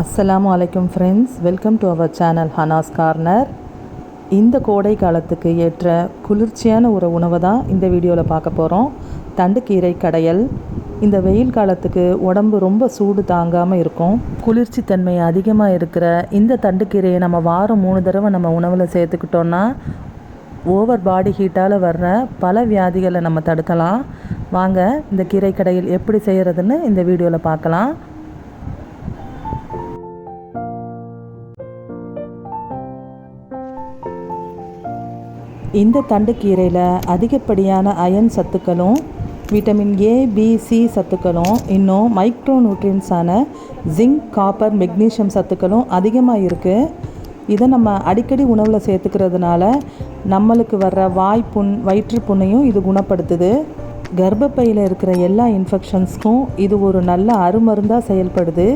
அஸ்ஸலாமு அலைக்கும் friends, welcome to our channel Hana's corner. இந்த கோடை காலத்துக்கு ஏற்ற குளிர்ச்சியான ஒரு உணவை தான் இந்த வீடியோவில் பார்க்க போகிறோம். தண்டுக்கீரை கடையல். இந்த வெயில் காலத்துக்கு உடம்பு ரொம்ப சூடு தாங்காமல் இருக்கும். குளிர்ச்சி தன்மை அதிகமாக இருக்கிற இந்த தண்டுக்கீரையை நம்ம வாரம் 3 தடவை நம்ம உணவில் சேர்த்துக்கிட்டோன்னா ஓவர் பாடி ஹீட்டால் வர்ற பல வியாதிகளை நம்ம தடுக்கலாம். வாங்க இந்த கீரை கடையில் எப்படி செய்கிறதுன்னு இந்த வீடியோவில் பார்க்கலாம். இந்த தண்டுக்கீரையில் அதிகப்படியான அயன் சத்துக்களும் விட்டமின் ஏ, பி, சி சத்துக்களும் இன்னும் மைக்ரோ நியூட்ரியன்ஸான ஜிங்க், காப்பர், மெக்னீஷியம் சத்துக்களும் அதிகமாக இருக்குது. இதை நம்ம அடிக்கடி உணவில் சேர்த்துக்கிறதுனால நம்மளுக்கு வர்ற வாய்ப்புண், வயிற்றுப்புண்ணையும் இது குணப்படுத்துது. கர்ப்பப்பையில் இருக்கிற எல்லா இன்ஃபெக்ஷன்ஸ்க்கும் இது ஒரு நல்ல அருமருந்தாக செயல்படுது.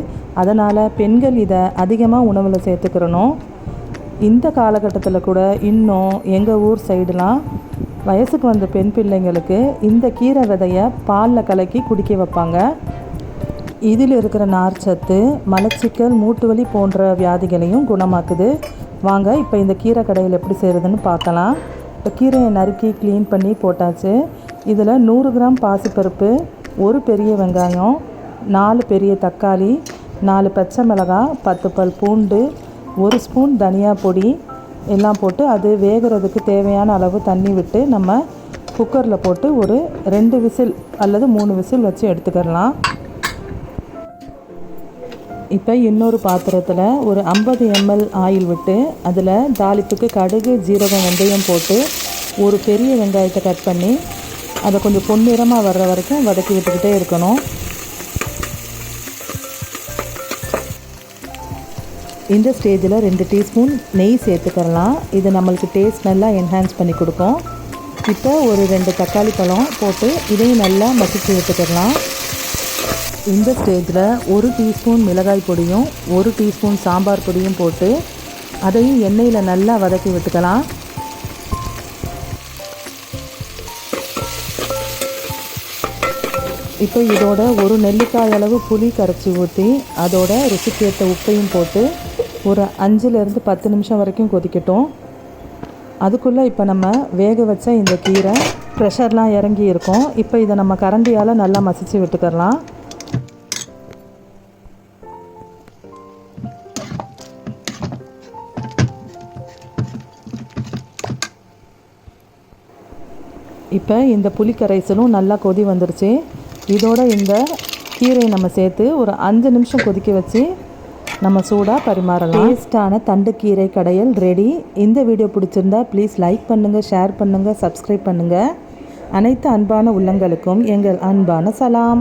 அதனால் பெண்கள் இதை அதிகமாக உணவில் சேர்த்துக்கிறணும். இந்த காலகட்டத்தில் கூட இன்னும் எங்கள் ஊர் சைடுலாம் வயசுக்கு வந்த பெண் பிள்ளைங்களுக்கு இந்த கீரை விதையை பாலில் கலக்கி குடிக்க வைப்பாங்க. இதில் இருக்கிற நார்ச்சத்து மலச்சிக்கல், மூட்டு வலி போன்ற வியாதிகளையும் குணமாக்குது. வாங்க இப்போ இந்த கீரை கடையில் எப்படி செய்கிறதுன்னு பார்க்கலாம். இப்போ கீரையை நறுக்கி க்ளீன் பண்ணி போட்டாச்சு. இதில் 100 கிராம் பாசிப்பருப்பு, ஒரு பெரிய வெங்காயம், 4 பெரிய தக்காளி, 4 பச்சை மிளகாய், 10 பல் பூண்டு, 1 ஸ்பூன் தனியா பொடி எல்லாம் போட்டு அது வேகிறதுக்கு தேவையான அளவு தண்ணி விட்டு நம்ம குக்கரில் போட்டு ஒரு 2 விசில் அல்லது 3 விசில் வச்சு எடுத்துக்கிடலாம். இப்போ இன்னொரு பாத்திரத்தில் ஒரு 50 ml ஆயில் விட்டு அதில் தாளிப்புக்கு கடுகு, ஜீரகம், வெந்தயம் போட்டு ஒரு பெரிய வெங்காயத்தை கட் பண்ணி அதை கொஞ்சம் பொன்னிறமாக வர்ற வரைக்கும் வதக்கி விட்டுக்கிட்டே இருக்கணும். இந்த ஸ்டேஜில் 2 டீஸ்பூன் நெய் சேர்த்துக்கலாம். இது நம்மளுக்கு டேஸ்ட் நல்லா என்ஹான்ஸ் பண்ணி கொடுக்கும். இப்போ ஒரு 2 தக்காளி பழம் போட்டு இதையும் நல்லா மசிச்சு விட்டுக்கலாம். இந்த ஸ்டேஜில் 1 டீஸ்பூன் மிளகாய் பொடியும் 1 டீஸ்பூன் சாம்பார் பொடியும் போட்டு அதையும் எண்ணெயில் நல்லா வதக்கி விட்டுக்கலாம். இப்போ இதோட ஒரு நெல்லிக்காய் அளவு புளி கரைச்சி ஊற்றி அதோட ருசிக்கேற்ற உப்பையும் போட்டு ஒரு 5லேருந்து 10 நிமிஷம் வரைக்கும் கொதிக்கட்டும். அதுக்குள்ளே இப்போ நம்ம வேக வச்ச இந்த கீரை ப்ரெஷர்லாம் இறங்கி இருக்கும். இப்போ இதை நம்ம கரண்டியால் நல்லா மசிச்சு விட்டுக்கலாம். இப்போ இந்த புளி கரைசலும் நல்லா கொதி வந்துருச்சு. இதோட இந்த கீரையை நம்ம சேர்த்து ஒரு 5 நிமிஷம் கொதிக்க வச்சு நம்ம சூடாக பரிமாறலாம். டேஸ்டான தண்டுக்கீரை கடையல் ரெடி. இந்த வீடியோ பிடிச்சிருந்தா ப்ளீஸ் லைக் பண்ணுங்கள், ஷேர் பண்ணுங்கள், சப்ஸ்கிரைப் பண்ணுங்கள். அனைத்து அன்பான உள்ளங்களுக்கும் எங்கள் அன்பான சலாம்.